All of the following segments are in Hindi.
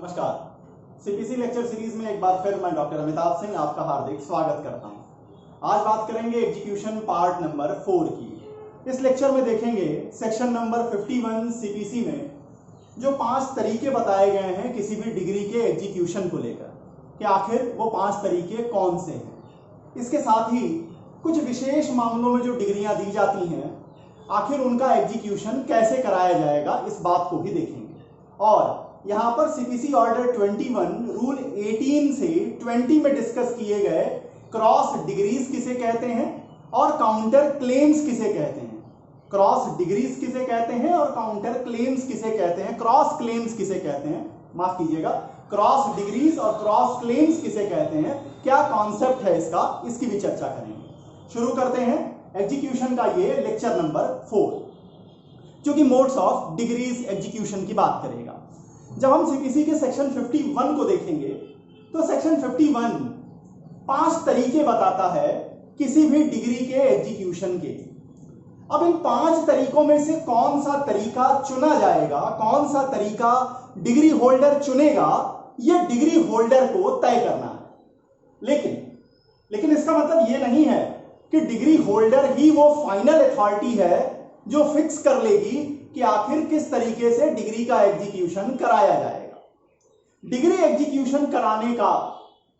नमस्कार। सीपीसी लेक्चर सीरीज में एक बार फिर मैं डॉक्टर अमिताभ सिंह आपका हार्दिक स्वागत करता हूं। आज बात करेंगे एग्जीक्यूशन पार्ट नंबर 4 की। इस लेक्चर में देखेंगे सेक्शन नंबर 51 सीपीसी में जो 5 तरीके बताए गए हैं किसी भी डिग्री के एग्जीक्यूशन को लेकर कि आखिर वो 5 तरीके कौन से हैं। इसके साथ ही कुछ विशेष मामलों में जो डिग्रियां दी जाती हैं आखिर उनका एग्जीक्यूशन कैसे कराया जाएगा इस बात को भी देखेंगे। और यहां पर सीपीसी ऑर्डर 21 रूल 18 से 20 में डिस्कस किए गए क्रॉस डिग्रीज किसे कहते हैं और काउंटर क्लेम्स किसे कहते हैं। क्रॉस डिग्रीज किसे कहते हैं और काउंटर क्लेम्स किसे कहते हैं, क्रॉस क्लेम्स किसे कहते हैं, माफ कीजिएगा, क्रॉस डिग्रीज और क्रॉस क्लेम्स किसे कहते हैं, क्या कॉन्सेप्ट है इसका, इसकी भी चर्चा करेंगे। शुरू करते हैं एग्जीक्यूशन का ये लेक्चर नंबर 4 जो कि मोड्स ऑफ डिग्रीज एग्जीक्यूशन की बात करेगा। जब हम सीपीसी के सेक्शन 51 को देखेंगे तो सेक्शन 51 5 तरीके बताता है किसी भी डिग्री के एग्जीक्यूशन के। अब इन 5 तरीकों में से कौन सा तरीका चुना जाएगा, कौन सा तरीका डिग्री होल्डर चुनेगा, यह डिग्री होल्डर को तय करना है। लेकिन इसका मतलब यह नहीं है कि डिग्री होल्डर ही वो फाइनल अथॉरिटी है जो फिक्स कर लेगी कि आखिर किस तरीके से डिग्री का एग्जीक्यूशन कराया जाएगा। डिग्री एग्जीक्यूशन कराने का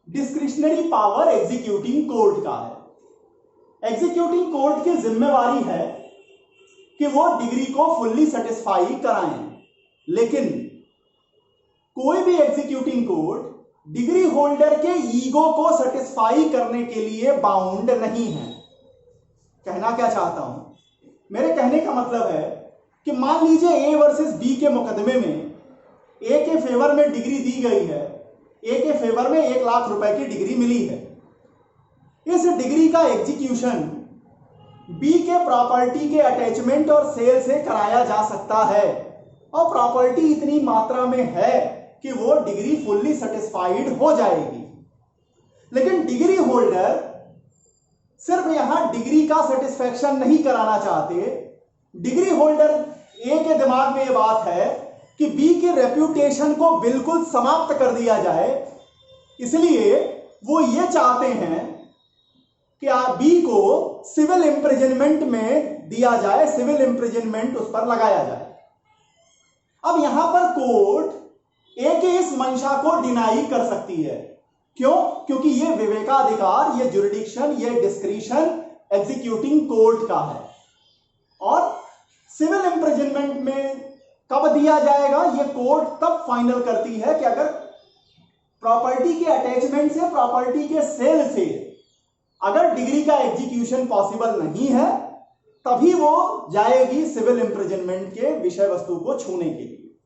डिस्क्रिशनरी पावर एग्जीक्यूटिंग कोर्ट का है। एग्जीक्यूटिंग कोर्ट की जिम्मेवारी है कि वो डिग्री को फुल्ली सेटिस्फाई कराएं, लेकिन कोई भी एग्जीक्यूटिंग कोर्ट डिग्री होल्डर के ईगो को सेटिस्फाई करने के लिए बाउंड नहीं है। कहना क्या चाहता हूं, मेरे कहने का मतलब है कि मान लीजिए ए वर्सेस बी के मुकदमे में ए के फेवर में डिग्री दी गई है, ए के फेवर में 1 लाख रुपए की डिग्री मिली है। इस डिग्री का एग्जीक्यूशन बी के प्रॉपर्टी के अटैचमेंट और सेल से कराया जा सकता है और प्रॉपर्टी इतनी मात्रा में है कि वो डिग्री फुल्ली सेटिस्फाइड हो जाएगी। लेकिन डिग्री होल्डर सिर्फ यहां डिग्री का सेटिस्फैक्शन नहीं कराना चाहते। डिग्री होल्डर ए के दिमाग में यह बात है कि बी की रेप्यूटेशन को बिल्कुल समाप्त कर दिया जाए, इसलिए वो ये चाहते हैं कि बी को सिविल इंप्रिजनमेंट में दिया जाए, सिविल इंप्रिजनमेंट उस पर लगाया जाए। अब यहां पर कोर्ट ए के इस मंशा को डिनाई कर सकती है। क्यों? क्योंकि ये विवेकाधिकार, ये जुरिडिक्शन, ये डिस्क्रिशन एग्जीक्यूटिंग कोर्ट का है। और सिविल इंप्रिजनमेंट में कब दिया जाएगा ये कोर्ट तब फाइनल करती है कि अगर प्रॉपर्टी के अटैचमेंट से, प्रॉपर्टी के सेल से अगर डिग्री का एग्जीक्यूशन पॉसिबल नहीं है तभी वो जाएगी सिविल इंप्रिजनमेंट के विषय वस्तु को छूने के लिए।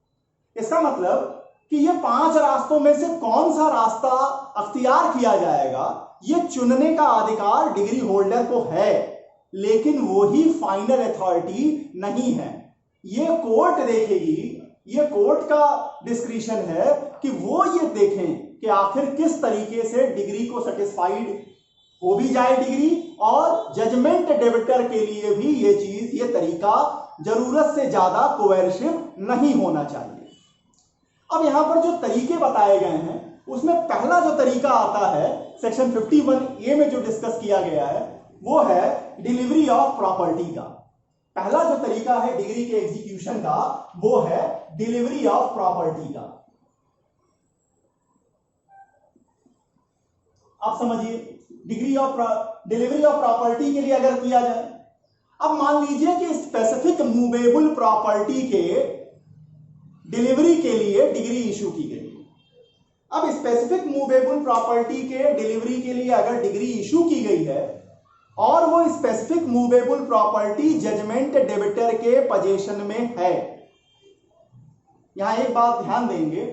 इसका मतलब कि ये 5 रास्तों में से कौन सा रास्ता अख्तियार किया जाएगा ये चुनने का अधिकार डिग्री होल्डर को है, लेकिन वो ही फाइनल अथॉरिटी नहीं है। ये कोर्ट देखेगी, ये कोर्ट का डिस्क्रिशन है कि वो ये देखें कि आखिर किस तरीके से डिग्री को सेटिस्फाइड हो भी जाए डिग्री, और जजमेंट डेबिटर के लिए भी ये चीज, ये तरीका जरूरत से ज्यादा कोएर्सिव नहीं होना चाहिए। अब यहां पर जो तरीके बताए गए हैं उसमें पहला जो तरीका आता है सेक्शन 51A में जो डिस्कस किया गया है वो है डिलीवरी ऑफ प्रॉपर्टी का। पहला जो तरीका है डिग्री के एग्जीक्यूशन का वो है डिलीवरी ऑफ प्रॉपर्टी का। आप समझिए, डिलीवरी ऑफ प्रॉपर्टी के लिए अगर किया जाए, अब मान लीजिए कि स्पेसिफिक मूवेबल प्रॉपर्टी के डिलीवरी के लिए डिग्री इशू की गई। अब स्पेसिफिक मूवेबल प्रॉपर्टी के डिलीवरी के लिए अगर डिग्री इशू की गई है और वो specific movable property judgment debtor के पोजीशन में है, यहां एक बात ध्यान देंगे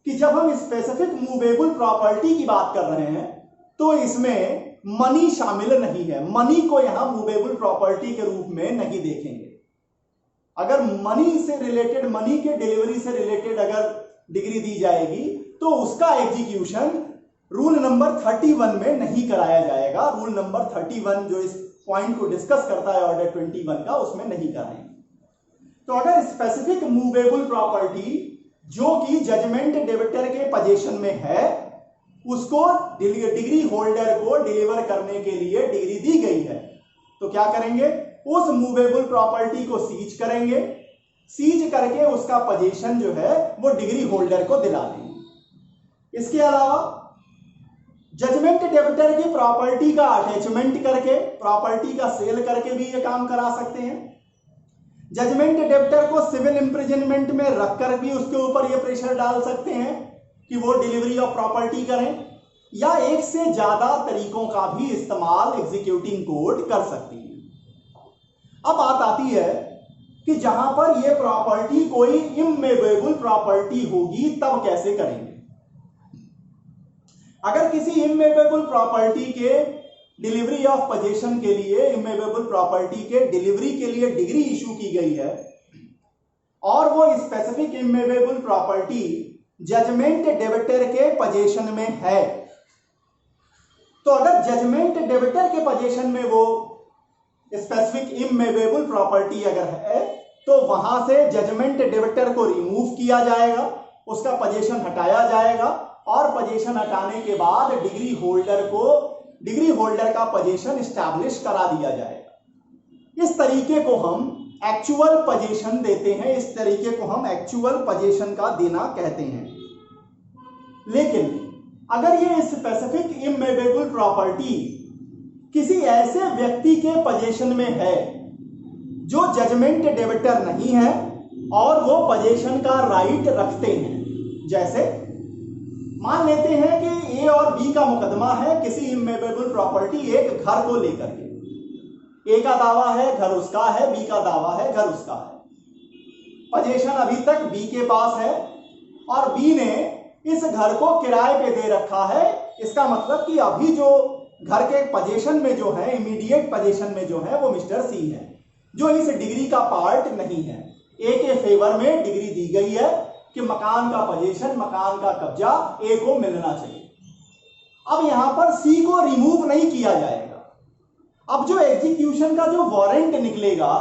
कि जब हम स्पेसिफिक मूवेबल प्रॉपर्टी की बात कर रहे हैं तो इसमें मनी शामिल नहीं है। मनी को यहां मूवेबल प्रॉपर्टी के रूप में नहीं देखेंगे। अगर मनी से रिलेटेड, मनी के डिलीवरी से रिलेटेड अगर डिग्री दी जाएगी तो उसका एग्जीक्यूशन रूल नंबर 31 में नहीं कराया जाएगा। रूल नंबर 31 जो इस पॉइंट को डिस्कस करता है ऑर्डर 21 का, उसमें नहीं कराएंगे। तो अगर स्पेसिफिक मूवेबल प्रॉपर्टी जो कि जजमेंट डेबिटर पोजीशन में है उसको डिग्री होल्डर को डिलीवर करने के लिए डिग्री दी गई है, तो क्या करेंगे, उस मूवेबल प्रॉपर्टी को सीज करेंगे, सीज करके उसका पोजीशन जो है वो डिग्री होल्डर को दिला देंगे। इसके अलावा जजमेंट डेबिटर की प्रॉपर्टी का अटैचमेंट करके, प्रॉपर्टी का सेल करके भी ये काम करा सकते हैं। जजमेंट डेबिटर को सिविल इंप्रिजनमेंट में रखकर भी उसके ऊपर ये प्रेशर डाल सकते हैं कि वो डिलीवरी ऑफ प्रॉपर्टी करें, या एक से ज्यादा तरीकों का भी इस्तेमाल एग्जीक्यूटिंग कोर्ट कर सकती है। अब बात आती है कि जहां पर ये प्रॉपर्टी कोई इमूवेबल प्रॉपर्टी होगी तब कैसे करेंगे। अगर किसी इमूवेबल प्रॉपर्टी के डिलीवरी ऑफ पोजीशन के लिए, इमूवेबल प्रॉपर्टी के डिलीवरी के लिए डिग्री इशू की गई है और वो specific immovable property judgment debtor के पोजीशन में है, तो अगर जजमेंट डेबिटर के पोजीशन में वो स्पेसिफिक इमूवेबल प्रॉपर्टी अगर है तो वहां से जजमेंट डेबिटर को रिमूव किया जाएगा, उसका पोजीशन हटाया जाएगा और पोजीशन हटाने के बाद डिग्री होल्डर का पोजीशन एस्टैब्लिश करा दिया जाएगा। इस तरीके को हम एक्चुअल पोजीशन देते हैं, इस तरीके को हम एक्चुअल पोजीशन का देना कहते हैं। लेकिन अगर ये स्पेसिफिक इमूवेबल प्रॉपर्टी किसी ऐसे व्यक्ति के पोजीशन में है जो जजमेंट डेबिटर नहीं है और वो पोजीशन का राइट रखते हैं, जैसे मान लेते हैं कि ए और बी का मुकदमा है किसी इमूवेबल प्रॉपर्टी, एक घर को लेकर के, ए का दावा है घर उसका है, बी का दावा है घर उसका है। पोजीशन अभी तक बी के पास है और बी ने इस घर को किराए पे दे रखा है। इसका मतलब कि अभी जो घर के पोजीशन में जो है, इमीडिएट पोजीशन में जो है वो मिस्टर सी है, जो इस डिग्री का पार्ट नहीं है। ए के फेवर में डिग्री दी गई है कि मकान का पोजीशन, मकान का कब्जा ए को मिलना चाहिए। अब यहां पर सी को रिमूव नहीं किया जाएगा। अब जो एग्जीक्यूशन का जो वारंट निकलेगा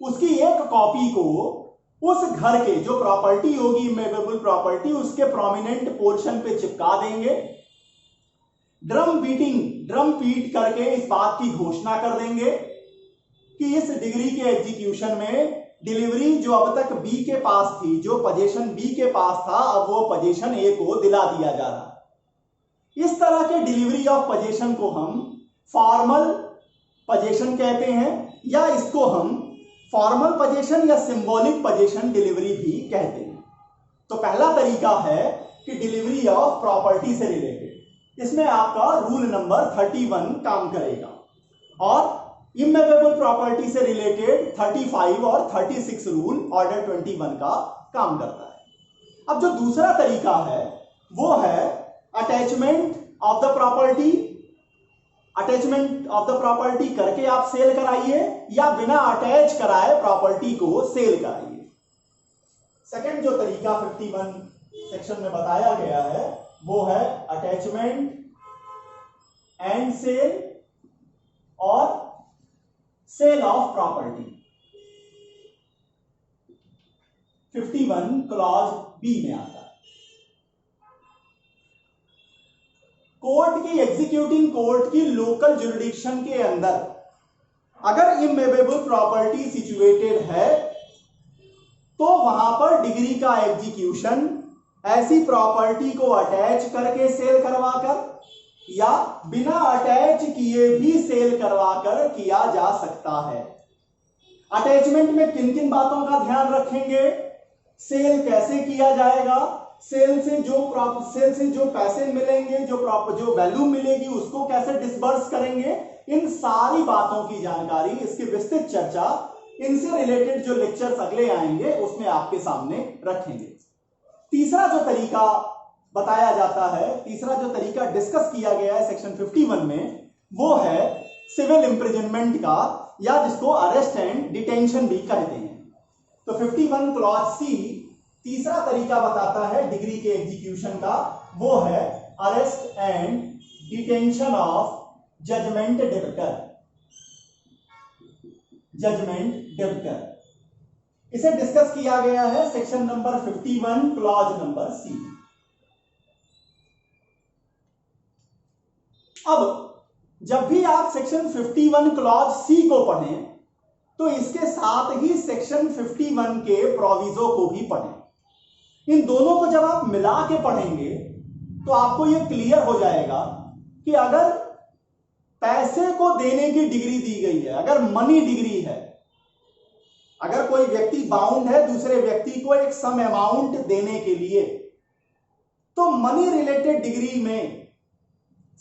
उसकी एक कॉपी को उस घर के जो प्रॉपर्टी होगी इमूवेबल प्रॉपर्टी, उसके प्रोमिनेंट पोर्शन पे चिपका देंगे। ड्रम पीट करके इस बात की घोषणा कर देंगे कि इस डिग्री के एग्जीक्यूशन में डिलीवरी जो अब तक बी के पास थी, जो पोजीशन बी के पास था, अब वो पोजीशन ए को दिला दिया जा रहा है। इस तरह के डिलीवरी ऑफ पोजीशन को हम फॉर्मल पोजीशन कहते हैं, या इसको हम फॉर्मल पोजीशन या सिंबॉलिक पोजीशन डिलीवरी भी कहते हैं। तो पहला तरीका है कि डिलीवरी ऑफ प्रॉपर्टी से रिलेटेड, इसमें आपका रूल नंबर 31 काम करेगा और इमूवेबल प्रॉपर्टी से रिलेटेड 35 और 36 रूल ऑर्डर 21 का काम करता है। अब जो दूसरा तरीका है वो है attachment of the property. Attachment of the property करके आप सेल कराइए या बिना अटैच कराए प्रॉपर्टी को सेल कराइए। सेकंड जो तरीका 51 सेक्शन में बताया गया है वो है अटैचमेंट एंड सेल और sale of property. 51 clause B में आता है। कोर्ट की, एग्जीक्यूटिंग कोर्ट की लोकल जुरिडिक्शन के अंदर अगर इमूवेबल प्रॉपर्टी सिचुएटेड है तो वहां पर डिग्री का एग्जीक्यूशन ऐसी प्रॉपर्टी को अटैच करके सेल करवाकर या बिना अटैच किए भी सेल करवाकर किया जा सकता है। अटैचमेंट में किन किन बातों का ध्यान रखेंगे, सेल कैसे किया जाएगा, सेल से जो पैसे मिलेंगे, जो वैल्यू मिलेगी उसको कैसे डिसबर्स करेंगे, इन सारी बातों की जानकारी, इसकी विस्तृत चर्चा, इनसे रिलेटेड जो लेक्चर्स अगले आएंगे उसमें आपके सामने रखेंगे। तीसरा जो तरीका बताया जाता है, तीसरा जो तरीका डिस्कस किया गया है सेक्शन 51 में वो है सिविल इंप्रिजनमेंट का, या जिसको अरेस्ट एंड डिटेंशन भी कहते हैं। तो 51 क्लॉज सी तीसरा तरीका बताता है डिग्री के एग्जीक्यूशन का, वो है arrest and detention of judgment debtor. Judgment debtor इसे डिस्कस किया गया है section number 51 clause number C. अब जब भी आप सेक्शन 51 क्लॉज सी को पढ़ें तो इसके साथ ही सेक्शन 51 के प्रोविजो को भी पढ़ें। इन दोनों को जब आप मिला के पढ़ेंगे तो आपको यह क्लियर हो जाएगा कि अगर पैसे को देने की डिग्री दी गई है, अगर मनी डिग्री है, अगर कोई व्यक्ति बाउंड है दूसरे व्यक्ति को एक सम अमाउंट देने के लिए, तो मनी रिलेटेड डिग्री में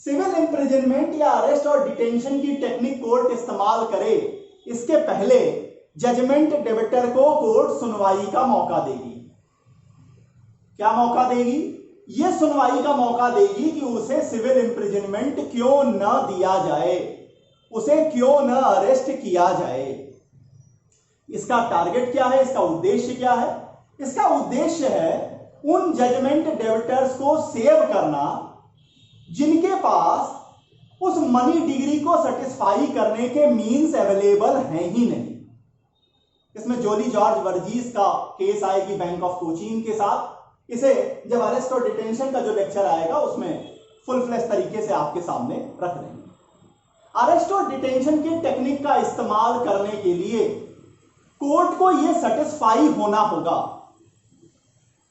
सिविल इंप्रिजनमेंट या अरेस्ट और डिटेंशन की टेक्निक कोर्ट इस्तेमाल करे इसके पहले जजमेंट डेबिटर को कोर्ट सुनवाई का मौका देगी। क्या मौका देगी? यह सुनवाई का मौका देगी कि उसे सिविल इंप्रिजनमेंट क्यों न दिया जाए, उसे क्यों न अरेस्ट किया जाए। इसका टारगेट क्या है, इसका उद्देश्य क्या है? इसका उद्देश्य है उन जजमेंट डेबिटर्स को सेव करना जिनके पास उस मनी डिग्री को सेटिस्फाई करने के मींस अवेलेबल हैं ही नहीं। इसमें जोली जॉर्ज वर्गीस का केस आएगी बैंक ऑफ कोचीन के साथ। इसे जब अरेस्ट और डिटेंशन का जो लेक्चर आएगा उसमें फुल फ्लैश तरीके से आपके सामने रख देंगे। अरेस्ट और डिटेंशन की टेक्निक का इस्तेमाल करने के लिए कोर्ट को यह सेटिस्फाई होना होगा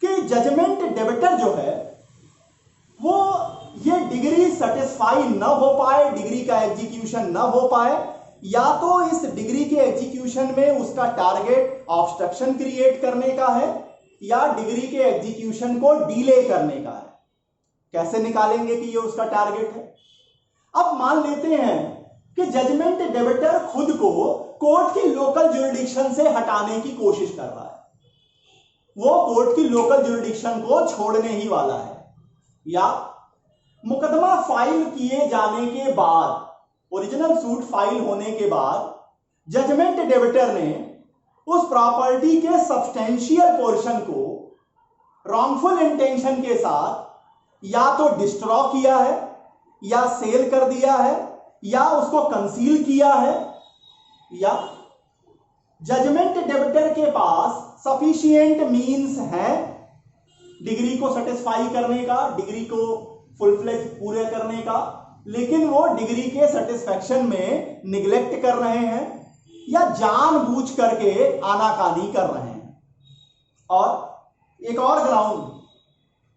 कि जजमेंट डेबिटर जो है वो ये डिग्री सेटिस्फाई न हो पाए, डिग्री का एग्जीक्यूशन न हो पाए, या तो इस डिग्री के एग्जीक्यूशन में उसका टारगेट ऑब्स्ट्रक्शन क्रिएट करने का है या डिग्री के एग्जीक्यूशन को डिले करने का है। कैसे निकालेंगे कि ये उसका टारगेट है? अब मान लेते हैं कि जजमेंट डेबिटर खुद को कोर्ट की लोकल ज्यूरिडिक्शन से हटाने की कोशिश कर रहा है, वो कोर्ट की लोकल ज्यूरिडिक्शन को छोड़ने ही वाला है, या मुकदमा फाइल किए जाने के बाद, ओरिजिनल सूट फाइल होने के बाद जजमेंट डेबिटर ने उस प्रॉपर्टी के सब्सटेंशियल पोर्शन को रॉन्गफुल इंटेंशन के साथ या तो डिस्ट्रॉ किया है या सेल कर दिया है या उसको कंसील किया है, या जजमेंट डेबिटर के पास सफिशिएंट मींस है डिग्री को सेटिस्फाई करने का, डिग्री को फुल फ्लेज पूरे करने का, लेकिन वो डिग्री के सेटिस्फैक्शन में निगलेक्ट कर रहे हैं या जानबूझ करके आनाकानी कर रहे हैं। और एक और ग्राउंड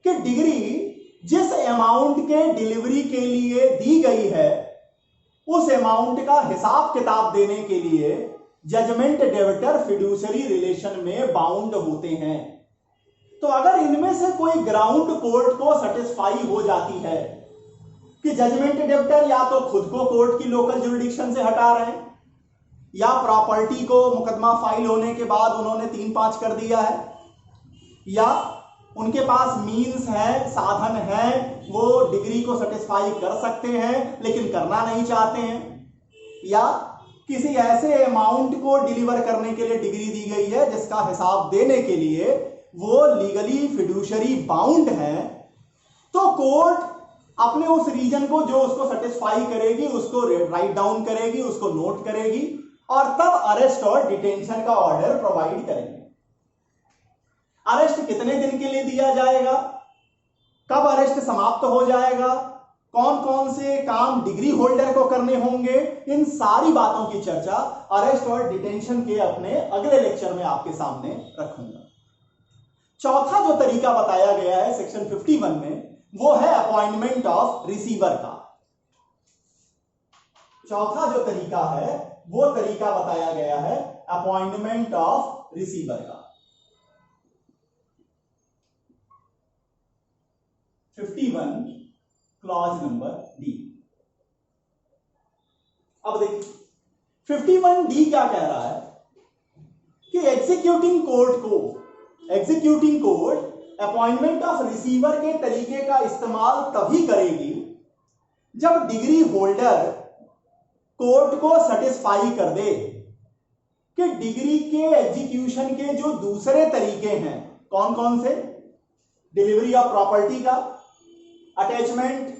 कि डिग्री जिस अमाउंट के डिलीवरी के लिए दी गई है उस अमाउंट का हिसाब किताब देने के लिए जजमेंट डेबिटर फिड्यूसरी रिलेशन में बाउंड होते हैं। तो अगर इनमें से कोई ग्राउंड कोर्ट को सेटिस्फाई हो जाती है कि जजमेंट डेबिटर या तो खुद को कोर्ट की लोकल ज्यूरिडिक्शन से हटा रहे हैं या प्रॉपर्टी को मुकदमा फाइल होने के बाद उन्होंने 3-5 कर दिया है, या उनके पास मींस है, साधन है, वो डिग्री को सेटिस्फाई कर सकते हैं लेकिन करना नहीं चाहते हैं, या किसी ऐसे अमाउंट को डिलीवर करने के लिए डिग्री दी गई है जिसका हिसाब देने के लिए वो लीगली फिड्यूशरी बाउंड है, तो कोर्ट अपने उस रीजन को जो उसको सेटिस्फाई करेगी उसको राइट डाउन करेगी, उसको नोट करेगी और तब अरेस्ट और डिटेंशन का ऑर्डर प्रोवाइड करेंगे। अरेस्ट कितने दिन के लिए दिया जाएगा, कब अरेस्ट समाप्त हो जाएगा, कौन कौन से काम डिग्री होल्डर को करने होंगे, इन सारी बातों की चर्चा अरेस्ट और डिटेंशन के अपने अगले लेक्चर में आपके सामने रखूंगा। चौथा जो तरीका बताया गया है सेक्शन 51 में वो है अपॉइंटमेंट ऑफ रिसीवर का। चौथा जो तरीका है वो तरीका बताया गया है अपॉइंटमेंट ऑफ रिसीवर का। 51 क्लॉज नंबर डी। अब देखिए 51 डी क्या कह रहा है कि executing court appointment of receiver के तरीके का इस्तेमाल तभी करेगी जब डिग्री होल्डर कोर्ट को सेटिस्फाई कर दे कि डिग्री के एग्जीक्यूशन के जो दूसरे तरीके हैं, कौन कौन से, डिलीवरी ऑफ प्रॉपर्टी का, अटैचमेंट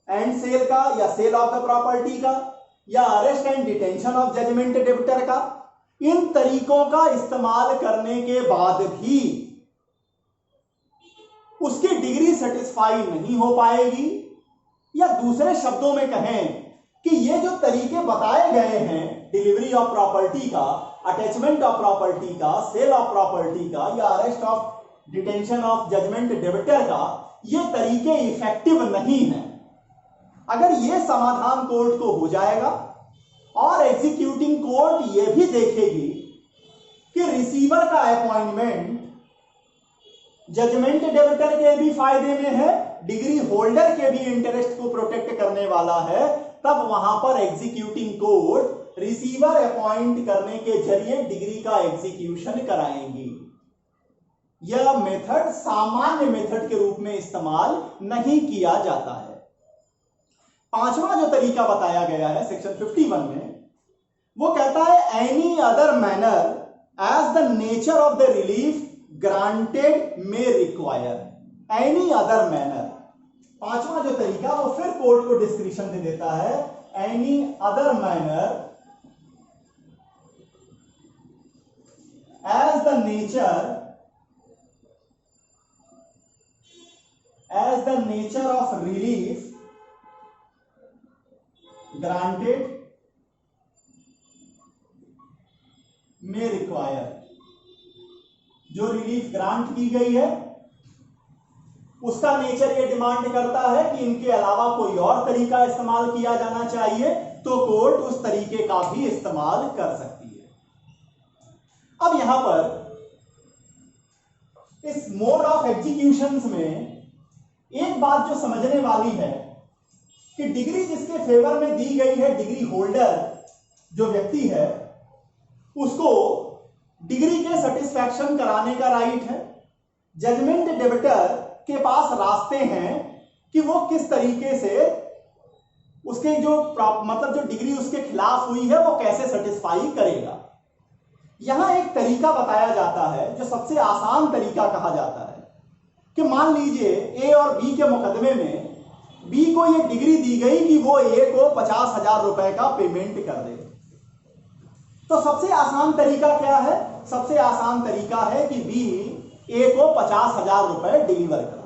एंड सेल का या सेल ऑफ द प्रॉपर्टी का, या arrest and detention of judgment debtor का, इन तरीकों का इस्तेमाल करने के बाद भी उसकी डिग्री सेटिस्फाई नहीं हो पाएगी या दूसरे शब्दों में कहें कि ये जो तरीके बताए गए हैं डिलीवरी ऑफ प्रॉपर्टी का, अटैचमेंट ऑफ प्रॉपर्टी का, सेल ऑफ प्रॉपर्टी का या arrest of detention of judgment debtor का, ये तरीके इफेक्टिव नहीं हैं। अगर ये समाधान कोर्ट को हो जाएगा और एग्जीक्यूटिंग कोर्ट ये भी देखेगी कि रिसीवर का अपॉइंटमेंट जजमेंट डेबिटर के भी फायदे में है, डिग्री होल्डर के भी इंटरेस्ट को प्रोटेक्ट करने वाला है, तब वहां पर एग्जीक्यूटिंग कोर्ट रिसीवर अपॉइंट करने के जरिए डिग्री का एग्जीक्यूशन कराएंगी। यह मेथड सामान्य मेथड के रूप में इस्तेमाल नहीं किया जाता है। पांचवा जो तरीका बताया गया है सेक्शन 51 में, वो कहता है any other manner as the nature of the relief granted may require. Any other manner, पांचवा जो तरीका वो फिर कोर्ट को डिस्क्रिप्शन दे देता है। Any other manner as the nature of relief granted may require. जो रिलीफ ग्रांट की गई है उसका नेचर ये डिमांड करता है कि इनके अलावा कोई और तरीका इस्तेमाल किया जाना चाहिए, तो कोर्ट उस तरीके का भी इस्तेमाल कर सकती है। अब यहां पर इस मोड ऑफ एग्जीक्यूशंस में एक बात जो समझने वाली है कि डिग्री जिसके फेवर में दी गई है, डिग्री होल्डर जो व्यक्ति है, उसको डिग्री के सेटिस्फैक्शन कराने का राइट है। जजमेंट डेबिटर के पास रास्ते हैं कि वो किस तरीके से उसके जो मतलब जो डिग्री उसके खिलाफ हुई है वो कैसे सेटिस्फाई करेगा। यहां एक तरीका बताया जाता है जो सबसे आसान तरीका कहा जाता है कि मान लीजिए ए और बी के मुकदमे में बी को ये डिग्री दी गई कि वो ए को 50,000 रुपए का पेमेंट कर दे। तो सबसे आसान तरीका क्या है? सबसे आसान तरीका है कि बी ए को 50,000 रुपए डिलीवर कर दे।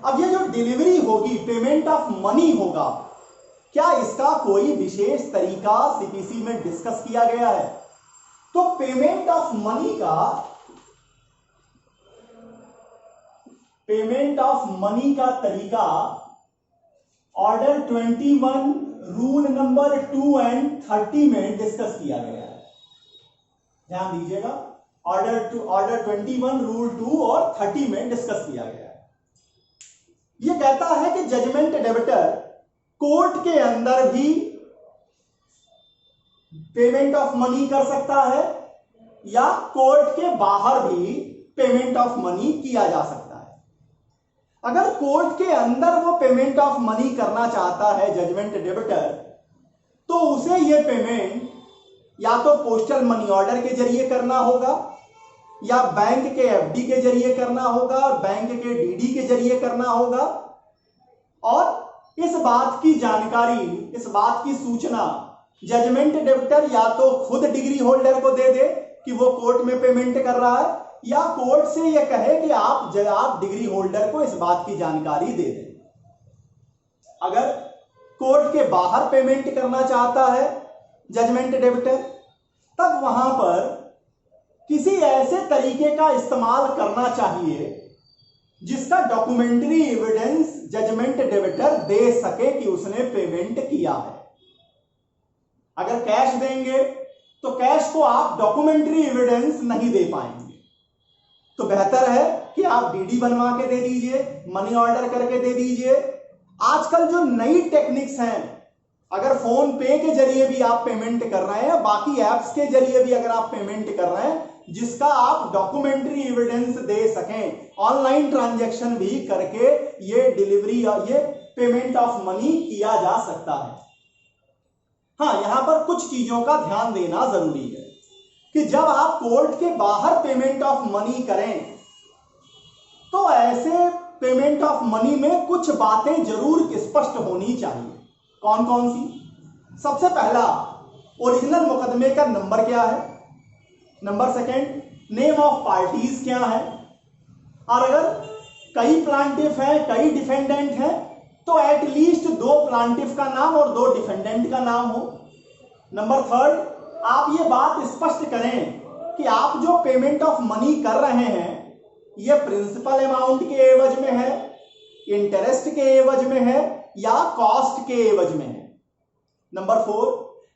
अब ये जो डिलीवरी होगी, पेमेंट ऑफ मनी होगा, क्या इसका कोई विशेष तरीका सीपीसी में डिस्कस किया गया है? तो पेमेंट ऑफ मनी का तरीका ऑर्डर 21 रूल नंबर 2 एंड 30 में डिस्कस किया गया है। ध्यान दीजिएगा, ऑर्डर 21 रूल 2 और 30 में डिस्कस किया गया है। यह कहता है कि जजमेंट डेबिटर कोर्ट के अंदर भी पेमेंट ऑफ मनी कर सकता है या कोर्ट के बाहर भी पेमेंट ऑफ मनी किया जा सकता है। अगर कोर्ट के अंदर वो पेमेंट ऑफ मनी करना चाहता है जजमेंट डेबिटर, तो उसे ये पेमेंट या तो पोस्टल मनी ऑर्डर के जरिए करना होगा या बैंक के एफडी के जरिए करना होगा और बैंक के डीडी के जरिए करना होगा। और इस बात की जानकारी, इस बात की सूचना जजमेंट डेबिटर या तो खुद डिग्री होल्डर को दे दे कि वो कोर्ट में पेमेंट कर रहा है, या कोर्ट से यह कहे कि आप डिग्री होल्डर को इस बात की जानकारी दे दें। अगर कोर्ट के बाहर पेमेंट करना चाहता है जजमेंट डेबिटर, तब वहां पर किसी ऐसे तरीके का इस्तेमाल करना चाहिए जिसका डॉक्यूमेंट्री एविडेंस जजमेंट डेबिटर दे सके कि उसने पेमेंट किया है। अगर कैश देंगे तो कैश को आप डॉक्यूमेंट्री एविडेंस नहीं दे पाएंगे, तो बेहतर है कि आप डीडी बनवा के दे दीजिए, मनी ऑर्डर करके दे दीजिए। आजकल जो नई टेक्निक्स हैं, अगर फोन पे के जरिए भी आप पेमेंट कर रहे हैं, बाकी एप्स के जरिए भी अगर आप पेमेंट कर रहे हैं जिसका आप डॉक्यूमेंट्री एविडेंस दे सकें, ऑनलाइन ट्रांजैक्शन भी करके ये डिलीवरी और ये पेमेंट ऑफ मनी किया जा सकता है। हाँ, यहां पर कुछ चीजों का ध्यान देना जरूरी है कि जब आप कोर्ट के बाहर पेमेंट ऑफ मनी करें तो ऐसे पेमेंट ऑफ मनी में कुछ बातें जरूर स्पष्ट होनी चाहिए। कौन कौन सी? सबसे पहला, ओरिजिनल मुकदमे का नंबर क्या है। Number second, name of parties क्या है। और अगर कई प्लांटिफ हैं, कई डिफेंडेंट हैं, तो एटलीस्ट 2 प्लांटिफ का नाम और 2 डिफेंडेंट का नाम हो। नंबर 3, आप ये बात स्पष्ट करें कि आप जो पेमेंट ऑफ मनी कर रहे हैं ये प्रिंसिपल अमाउंट के एवज में है, इंटरेस्ट के एवज में है या कॉस्ट के एवज में है। नंबर 4,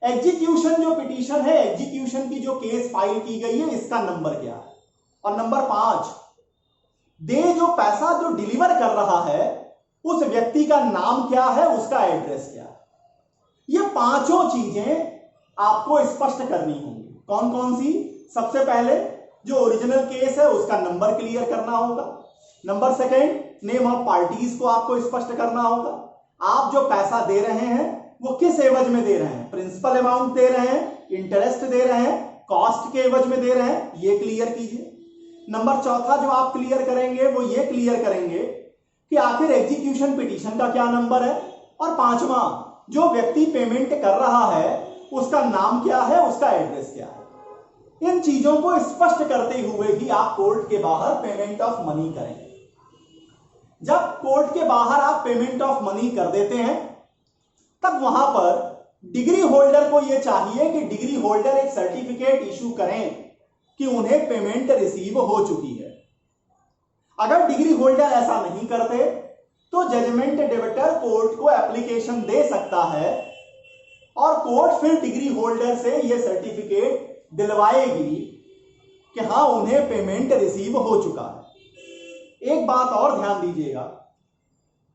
एग्जीक्यूशन जो पिटीशन है, एग्जीक्यूशन की जो केस फाइल की गई है, इसका नंबर क्या है। और नंबर 5, जो पैसा जो डिलीवर कर रहा है उस व्यक्ति का नाम क्या है, उसका एड्रेस क्या है। ये 5 चीजें आपको स्पष्ट करनी होंगी। कौन कौन सी? सबसे पहले जो ओरिजिनल केस है उसका नंबर क्लियर करना होगा। नंबर 2, नेम ऑफ पार्टीज को आपको स्पष्ट करना होगा। आप जो पैसा दे रहे हैं वो किस एवज में दे रहे हैं, प्रिंसिपल अमाउंट दे रहे हैं, इंटरेस्ट दे रहे हैं, कॉस्ट के एवज में दे रहे हैं, ये क्लियर कीजिए। नंबर 4 जो आप क्लियर करेंगे वो ये क्लियर करेंगे कि आखिर एग्जीक्यूशन पिटीशन का क्या नंबर है। और 5वां, जो व्यक्ति पेमेंट कर रहा है उसका नाम क्या है, उसका एड्रेस क्या है। इन चीजों को स्पष्ट करते हुए ही आप कोर्ट के बाहर पेमेंट ऑफ मनी करेंगे। जब कोर्ट के बाहर आप पेमेंट ऑफ मनी कर देते हैं तब वहां पर डिग्री होल्डर को यह चाहिए कि डिग्री होल्डर एक सर्टिफिकेट इशू करें कि उन्हें पेमेंट रिसीव हो चुकी है। अगर डिग्री होल्डर ऐसा नहीं करते तो जजमेंट डेबिटर कोर्ट को एप्लीकेशन दे सकता है और कोर्ट फिर डिग्री होल्डर से यह सर्टिफिकेट दिलवाएगी कि हां उन्हें पेमेंट रिसीव हो चुका है। एक बात और ध्यान दीजिएगा,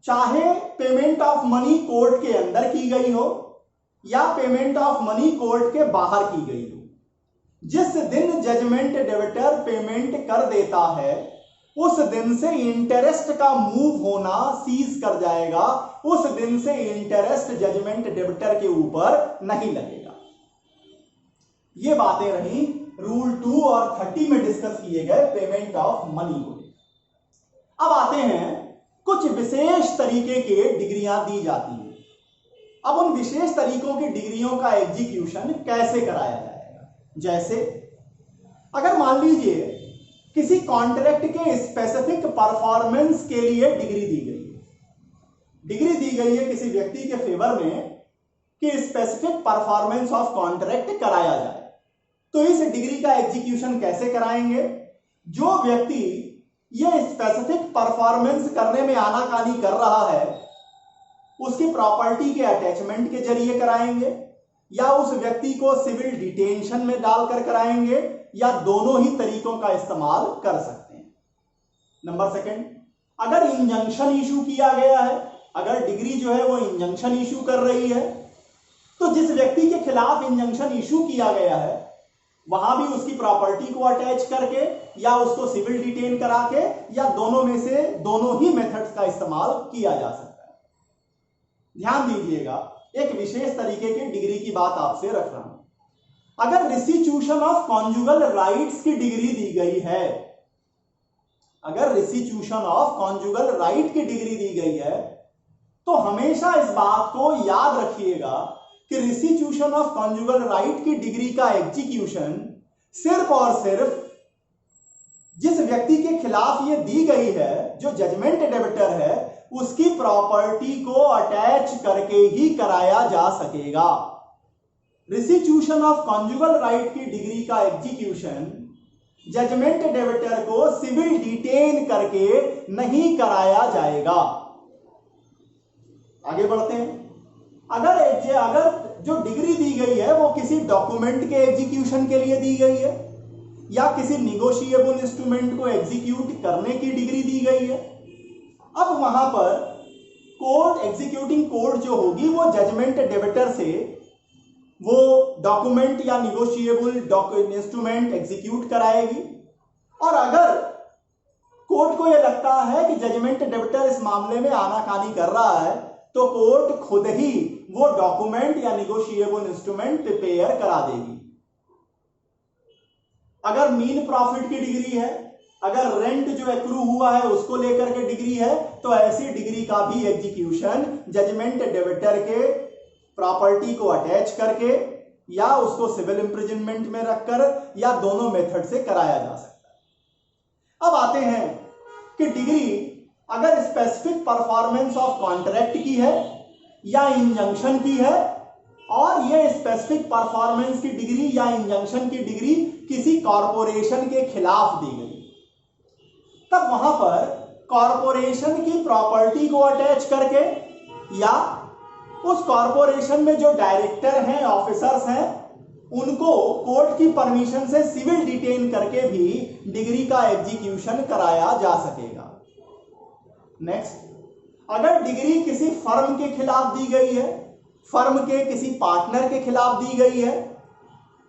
चाहे पेमेंट ऑफ मनी कोर्ट के अंदर की गई हो या पेमेंट ऑफ मनी कोर्ट के बाहर की गई हो, जिस दिन जजमेंट डेबिटर पेमेंट कर देता है उस दिन से इंटरेस्ट का मूव होना सीज कर जाएगा। उस दिन से इंटरेस्ट जजमेंट डेबिटर के ऊपर नहीं लगेगा। ये बातें रही रूल 2 और 30 में डिस्कस किए गए पेमेंट ऑफ मनी को। अब आते हैं कुछ विशेष तरीके के डिग्रियां दी जाती हैं। अब उन विशेष तरीकों की डिग्रियों का एग्जीक्यूशन कैसे कराया जाएगा। जैसे अगर मान लीजिए किसी कॉन्ट्रैक्ट के स्पेसिफिक परफॉर्मेंस के लिए डिग्री दी गई है, डिग्री दी गई है किसी व्यक्ति के फेवर में कि स्पेसिफिक परफॉर्मेंस ऑफ कॉन्ट्रैक्ट कराया जाए, तो इस डिग्री का एग्जीक्यूशन कैसे कराएंगे। जो व्यक्ति यह स्पेसिफिक परफॉर्मेंस करने में आनाकानी कर रहा है उसकी प्रॉपर्टी के अटैचमेंट के जरिए कराएंगे या उस व्यक्ति को सिविल डिटेंशन में डालकर कराएंगे या दोनों ही तरीकों का इस्तेमाल कर सकते हैं। नंबर 2, अगर इंजंक्शन इशू किया गया है, अगर डिग्री जो है वो इंजंक्शन इशू कर रही है, तो जिस व्यक्ति के खिलाफ इंजंक्शन इशू किया गया है वहां भी उसकी प्रॉपर्टी को अटैच करके या उसको सिविल डिटेन करा के या दोनों में से दोनों ही मेथड्स का इस्तेमाल किया जा सकता है। ध्यान दीजिएगा, एक विशेष तरीके की डिग्री की बात आपसे रख रहा हूं। अगर रिस्टिट्यूशन ऑफ कॉन्जुगल राइट्स की डिग्री दी गई है, अगर रिस्टिट्यूशन ऑफ कॉन्जुगल राइट की डिग्री दी गई है तो हमेशा इस बात को याद रखिएगा कि रिस्टिट्यूशन ऑफ कॉन्जुगल राइट की डिग्री का एग्जीक्यूशन सिर्फ और सिर्फ जिस व्यक्ति के खिलाफ ये दी गई है, जो जजमेंट डेबिटर है, उसकी प्रॉपर्टी को अटैच करके ही कराया जा सकेगा। रिस्टिट्यूशन ऑफ कॉन्जुगल राइट की डिग्री का एग्जीक्यूशन जजमेंट डेबिटर को सिविल डिटेन करके नहीं कराया जाएगा। आगे बढ़ते हैं। अगर जो डिग्री दी गई है वो किसी डॉक्यूमेंट के एग्जीक्यूशन के लिए दी गई है या किसी निगोशिएबल इंस्ट्रूमेंट को एग्जीक्यूट करने की डिग्री दी गई है, अब वहां पर कोर्ट, एग्जीक्यूटिंग कोर्ट जो होगी वो जजमेंट डेबिटर से वो डॉक्यूमेंट या निगोशिएबल इंस्ट्रूमेंट एग्जीक्यूट कराएगी। और अगर कोर्ट को यह लगता है कि जजमेंट डेबिटर इस मामले में आनाकानी कर रहा है तो कोर्ट खुद ही वो डॉक्यूमेंट या निगोशिएबल इंस्ट्रूमेंट प्रिपेयर करा देगी। अगर मीन प्रॉफिट की डिग्री है, अगर रेंट जो एक्रू हुआ है उसको लेकर के डिग्री है, तो ऐसी डिग्री का भी एग्जीक्यूशन जजमेंट डेबिटर के प्रॉपर्टी को अटैच करके या उसको सिविल इंप्रिजनमेंट में रखकर या दोनों मेथड से कराया जा सकता है। अब आते हैं कि डिग्री अगर स्पेसिफिक परफॉर्मेंस ऑफ कॉन्ट्रैक्ट की है या इंजंक्शन की है, और ये स्पेसिफिक परफॉर्मेंस की डिग्री या इंजंक्शन की डिग्री किसी कॉरपोरेशन के खिलाफ दी गई, तब वहां पर कॉरपोरेशन की प्रॉपर्टी को अटैच करके या उस कॉरपोरेशन में जो डायरेक्टर हैं, ऑफिसर्स हैं, उनको कोर्ट की परमिशन से सिविल डिटेन करके भी डिग्री का एग्जीक्यूशन कराया जा सकेगा। नेक्स्ट, अगर डिग्री किसी फर्म के खिलाफ दी गई है, फर्म के किसी पार्टनर के खिलाफ दी गई है,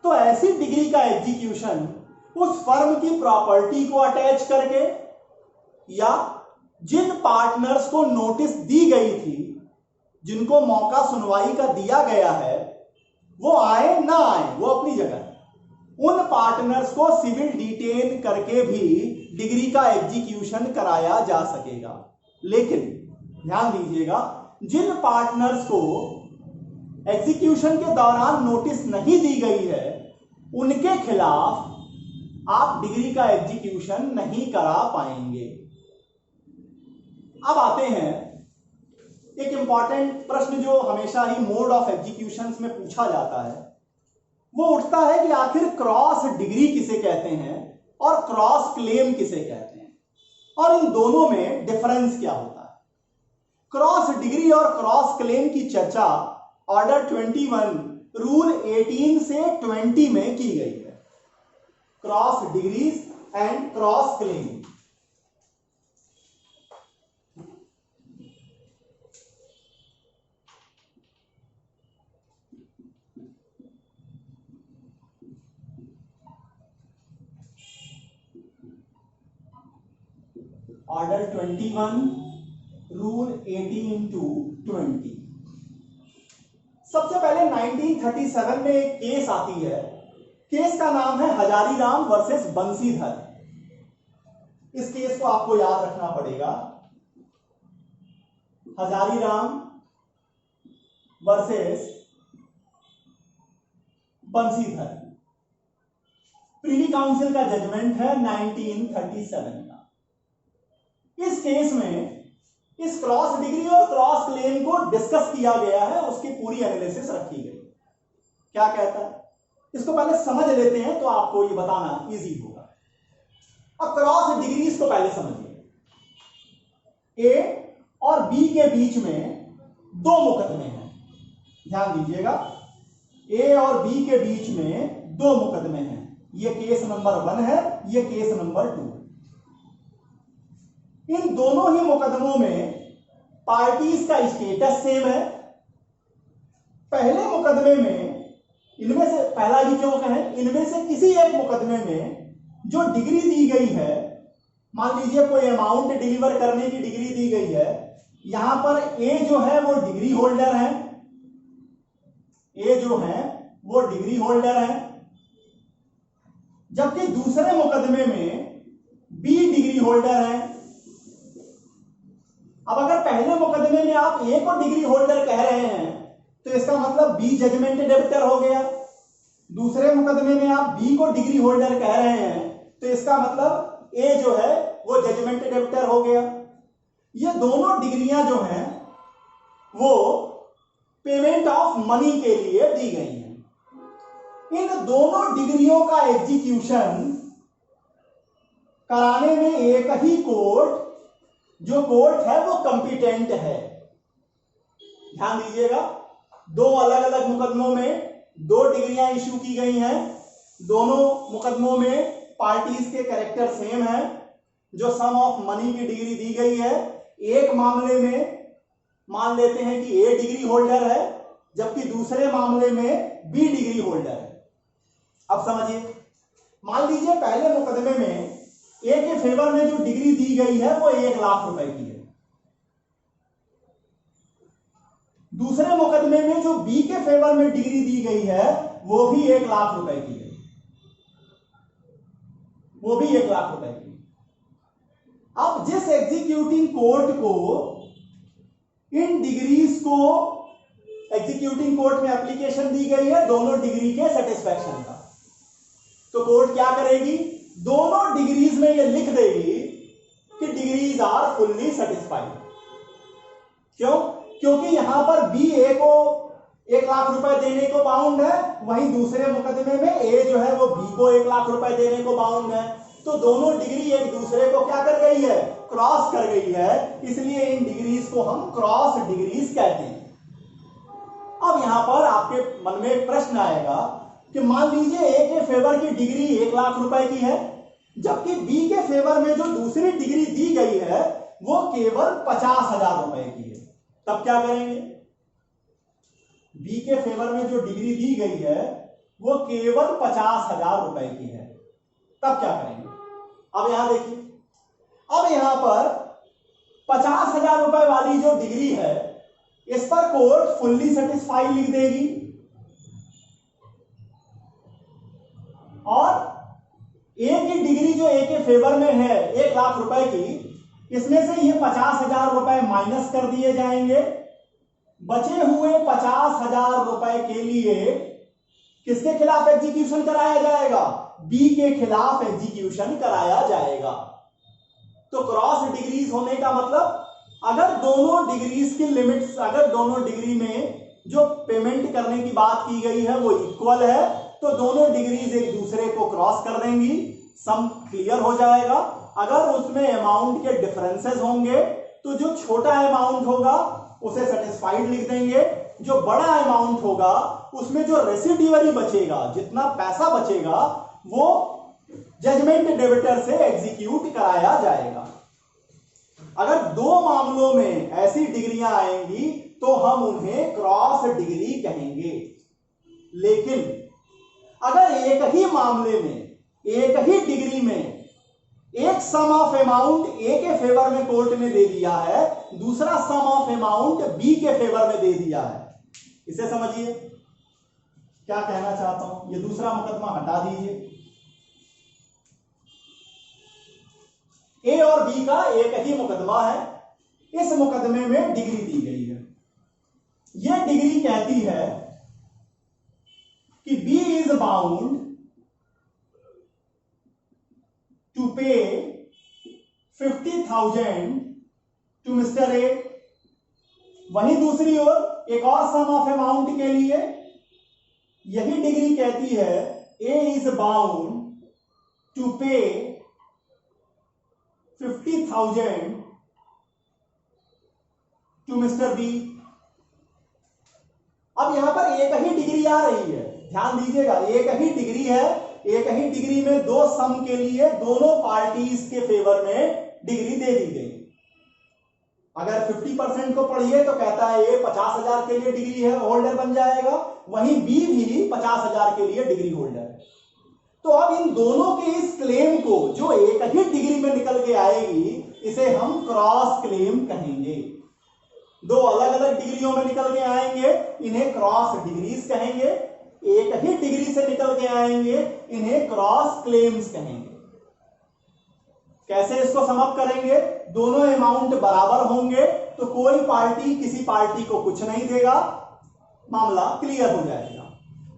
तो ऐसी डिग्री का एग्जीक्यूशन उस फर्म की प्रॉपर्टी को अटैच करके या जिन पार्टनर्स को नोटिस दी गई थी, जिनको मौका सुनवाई का दिया गया है, वो आए ना आए वो अपनी जगह, उन पार्टनर्स को सिविल डिटेन करके भी डिग्री का एग्जीक्यूशन कराया जा सकेगा। लेकिन ध्यान दीजिएगा, जिन पार्टनर्स को एग्जीक्यूशन के दौरान नोटिस नहीं दी गई है, उनके खिलाफ आप डिग्री का एग्जीक्यूशन नहीं करा पाएंगे। अब आते हैं एक इंपॉर्टेंट प्रश्न जो हमेशा ही मोड ऑफ एग्जीक्यूशन में पूछा जाता है, वो उठता है कि आखिर क्रॉस डिग्री किसे कहते हैं और क्रॉस क्लेम किसे कहते हैं, और इन दोनों में डिफरेंस क्या होता है। क्रॉस डिग्री और क्रॉस क्लेम की चर्चा ऑर्डर 21 रूल 18 से 20 में की गई है। Cross degrees and cross claim. Order 21 rule 18 to 20। सबसे पहले 1937 में एक केस आती है, केस का नाम है हजारीराम वर्सेस बंसीधर। इस केस को आपको याद रखना पड़ेगा, हजारीराम वर्सेस बंसीधर। प्रीवी काउंसिल का जजमेंट है 1937 का। इस केस में इस क्रॉस डिग्री और क्रॉस क्लेम को डिस्कस किया गया है, उसकी पूरी एनालिसिस रखी गई। क्या कहता है इसको पहले समझ लेते हैं तो आपको ये बताना इजी होगा। अब क्रॉस डिग्रीज को पहले समझिए। ए और बी के बीच में दो मुकदमे हैं, ध्यान दीजिएगा, ए और बी के बीच में दो मुकदमे हैं। ये केस नंबर 1 है, ये केस नंबर 2। इन दोनों ही मुकदमों में पार्टीज का स्टेटस सेम है। पहले मुकदमे में इनमें से पहला भी क्यों कहें, इनमें से किसी एक मुकदमे में जो डिग्री दी गई है, मान लीजिए कोई अमाउंट डिलीवर करने की डिग्री दी गई है, यहां पर ए जो है वो डिग्री होल्डर है, ए जो है वो डिग्री होल्डर है, जबकि दूसरे मुकदमे में बी डिग्री होल्डर है। अब अगर पहले मुकदमे में आप ए को डिग्री होल्डर कह रहे हैं तो इसका मतलब बी जजमेंट डेबिटर हो गया। दूसरे मुकदमे में आप बी को डिग्री होल्डर कह रहे हैं तो इसका मतलब ए जो है वो जजमेंट डेबिटर हो गया। ये दोनों डिग्रियां जो हैं वो पेमेंट ऑफ मनी के लिए दी गई हैं। इन दोनों डिग्रियों का एग्जीक्यूशन कराने में एक ही कोर्ट, जो कोर्ट है वो कंपिटेंट है। ध्यान दीजिएगा, दो अलग अलग मुकदमों में दो डिग्रियां इश्यू की गई हैं, दोनों मुकदमों में पार्टीज के कैरेक्टर सेम है, जो सम ऑफ मनी की डिग्री दी गई है। एक मामले में मान लेते हैं कि ए डिग्री होल्डर है, जबकि दूसरे मामले में बी डिग्री होल्डर है। अब समझिए, मान लीजिए पहले मुकदमे में ए के फेवर में जो डिग्री दी गई है वो 1 लाख रुपए की है, दूसरे मुकदमे में जो बी के फेवर में डिग्री दी गई है वो भी 1 लाख रुपए की है, वो भी 1 लाख रुपए की। अब जिस एग्जीक्यूटिंग कोर्ट को इन डिग्रीज को एग्जीक्यूटिंग कोर्ट में एप्लीकेशन दी गई है दोनों डिग्री के सेटिस्फैक्शन का, तो कोर्ट क्या करेगी, दोनों डिग्रीज में ये लिख देगी कि degree degrees are fully satisfied. क्यों? क्योंकि यहां पर बी ए को 1 लाख रुपए देने को बाउंड है, वहीं दूसरे मुकदमे में ए जो है वो बी को 1 लाख रुपए देने को बाउंड है। तो दोनों डिग्री एक दूसरे को क्या कर गई है? क्रॉस कर गई है, इसलिए इन डिग्रीज को हम क्रॉस डिग्रीज कहते हैं। अब यहां पर आपके मन में एक प्रश्न आएगा कि मान लीजिए ए के फेवर की डिग्री 1 लाख रुपए की है, जबकि बी के फेवर में जो दूसरी डिग्री दी गई है वो केवल 50,000 रुपए की है। तब क्या करेंगे? बी के फेवर में जो डिग्री दी गई है वो केवल 50,000 रुपए की है। तब क्या करेंगे? अब यहां देखिए, अब यहां पर 50,000 रुपए वाली जो डिग्री है इस पर कोर्ट फुल्ली सेटिस्फाइड लिख देगी, और ए की डिग्री जो ए के फेवर में है 1 लाख रुपए की, इसमें से ये 50,000 रुपए माइनस कर दिए जाएंगे। बचे हुए 50,000 रुपए के लिए किसके खिलाफ एग्जीक्यूशन कराया जाएगा? बी के खिलाफ एग्जीक्यूशन कराया जाएगा। तो क्रॉस डिग्रीज होने का मतलब, अगर दोनों डिग्रीज की लिमिट्स, अगर दोनों डिग्री में जो पेमेंट करने की बात की गई है वो इक्वल है, तो दोनों डिग्रीज एक दूसरे को क्रॉस कर देंगी, सम क्लियर हो जाएगा। अगर उसमें अमाउंट के डिफरेंसेस होंगे तो जो छोटा अमाउंट होगा उसे सेटिस्फाइड लिख देंगे, जो बड़ा अमाउंट होगा उसमें जो रेसिड्यूअरी बचेगा, जितना पैसा बचेगा, वो जजमेंट डेबिटर से एग्जीक्यूट कराया जाएगा। अगर दो मामलों में ऐसी डिग्रियां आएंगी तो हम उन्हें क्रॉस डिग्री कहेंगे। लेकिन अगर एक ही मामले में, एक ही डिग्री में एक सम ऑफ अमाउंट ए के फेवर में कोर्ट ने दे दिया है, दूसरा सम ऑफ अमाउंट बी के फेवर में दे दिया है, इसे समझिए क्या कहना चाहता हूं। ये दूसरा मुकदमा हटा दीजिए, ए और बी का एक ही मुकदमा है। इस मुकदमे में डिग्री दी गई है। यह डिग्री कहती है कि बी इज बाउंड टू पे 50,000 टू मिस्टर ए। वहीं दूसरी ओर एक और सम ऑफ अमाउंट के लिए यही डिग्री कहती है ए इज बाउंड टू पे 50,000 टू मिस्टर बी। अब यहां पर एक ही डिग्री आ रही है, ध्यान दीजिएगा, एक ही डिग्री है। एक ही डिग्री में दो सम के लिए दोनों पार्टीज के फेवर में डिग्री दे दी गई। अगर 50% को पढ़िए तो कहता है ये 50,000 के लिए डिग्री है, होल्डर बन जाएगा, वहीं बी भी 50,000 के लिए डिग्री होल्डर है। तो अब इन दोनों के इस क्लेम को, जो एक ही डिग्री में निकल के आएगी, इसे हम क्रॉस क्लेम कहेंगे। दो अलग अलग डिग्रियों में निकल के आएंगे, इन्हें क्रॉस डिग्रीज कहेंगे। एक ही डिग्री से निकल के आएंगे, इन्हें क्रॉस क्लेम्स कहेंगे। कैसे इसको समअप करेंगे? दोनों अमाउंट बराबर होंगे तो कोई पार्टी किसी पार्टी को कुछ नहीं देगा, मामला क्लियर हो जाएगा।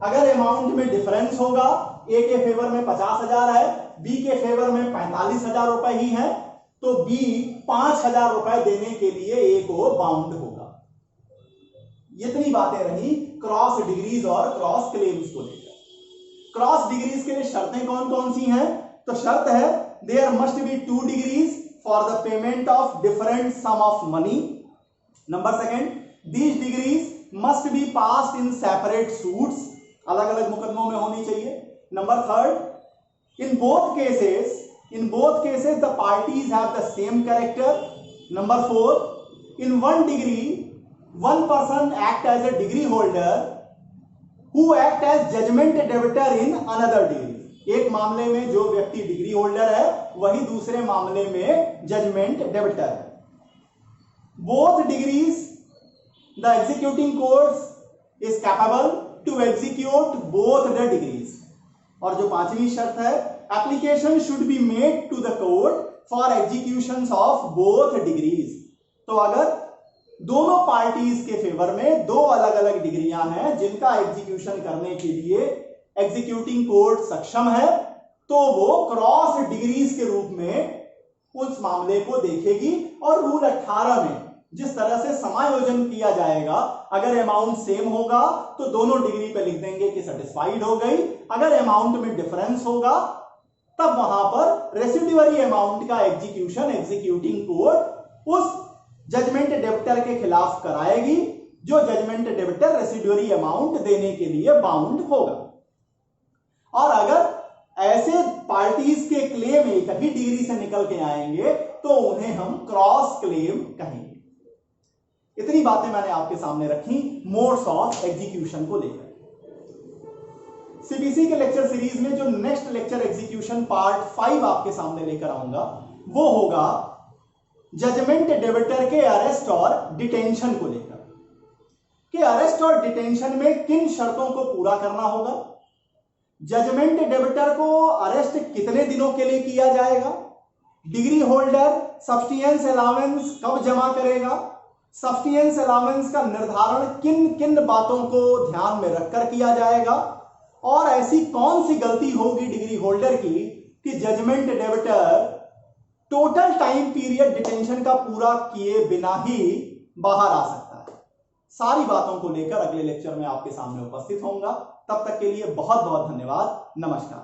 अगर अमाउंट में डिफरेंस होगा, ए के फेवर में 50,000 है, बी के फेवर में 45,000 रुपए ही है, तो बी 5,000 रुपए देने के लिए ए को बाउंड होगा। इतनी बातें रही क्रॉस डिग्रीज और क्रॉस क्लेम्स को लेकर। क्रॉस डिग्रीज के लिए शर्तें कौन कौन सी हैं? तो शर्त है there must be 2 degrees for the payment of different sum of money. Number second, these degrees must be passed in separate suits, अलग अलग मुकदमों में होनी चाहिए। Number third, in both cases the parties have the same character. Number four, in one degree one person act as a degree holder who act as judgment debitor in another degree। एक मामले में जो व्यक्ति डिग्री होल्डर है वही दूसरे मामले में जजमेंट डेबिटर है। Both degrees the executing court is capable to execute both the degrees. और जो पांचवी शर्त है, application should be made to the court for execution of both degrees. तो अगर दोनों पार्टीज के फेवर में दो अलग अलग डिग्रियां हैं जिनका एग्जीक्यूशन करने के लिए एग्जीक्यूटिंग कोर्ट सक्षम है, तो वो क्रॉस डिग्रीज के रूप में उस मामले को देखेगी और रूल 18 में जिस तरह से समायोजन किया जाएगा, अगर अमाउंट सेम होगा तो दोनों डिग्री पे लिख देंगे कि सेटिस्फाइड हो गई, अगर अमाउंट में डिफरेंस होगा तब वहां पर रेसिड्यूअरी अमाउंट का एग्जीक्यूशन एग्जीक्यूटिंग कोर्ट उस जजमेंट डेबिटर के खिलाफ कराएगी जो जजमेंट डेबिटर रेसिड्यूअरी अमाउंट देने के लिए बाउंड होगा। और अगर ऐसे पार्टीज के क्लेम एक ही डिग्री से निकल के आएंगे तो उन्हें हम क्रॉस क्लेम कहेंगे। इतनी बातें मैंने आपके सामने रखी मोड्स ऑफ एग्जीक्यूशन को लेकर। सीबीसी के लेक्चर सीरीज में जो नेक्स्ट लेक्चर एग्जीक्यूशन पार्ट 5 आपके सामने लेकर आऊंगा वो होगा जजमेंट डेबिटर के अरेस्ट और डिटेंशन को लेकर, कि अरेस्ट और डिटेंशन में किन शर्तों को पूरा करना होगा, जजमेंट डेबिटर को अरेस्ट कितने दिनों के लिए किया जाएगा, डिग्री होल्डर सब्सटेंस अलाउंस कब जमा करेगा, सब्सटेंस अलाउंस का निर्धारण किन किन बातों को ध्यान में रखकर किया जाएगा, और ऐसी कौन सी गलती होगी डिग्री होल्डर की कि judgment debtor total time period detention का पूरा किए बिना ही बाहर आ सकता है। सारी बातों को लेकर अगले लेक्चर में आपके सामने उपस्थित होऊंगा। तब तक के लिए बहुत बहुत धन्यवाद। नमस्कार।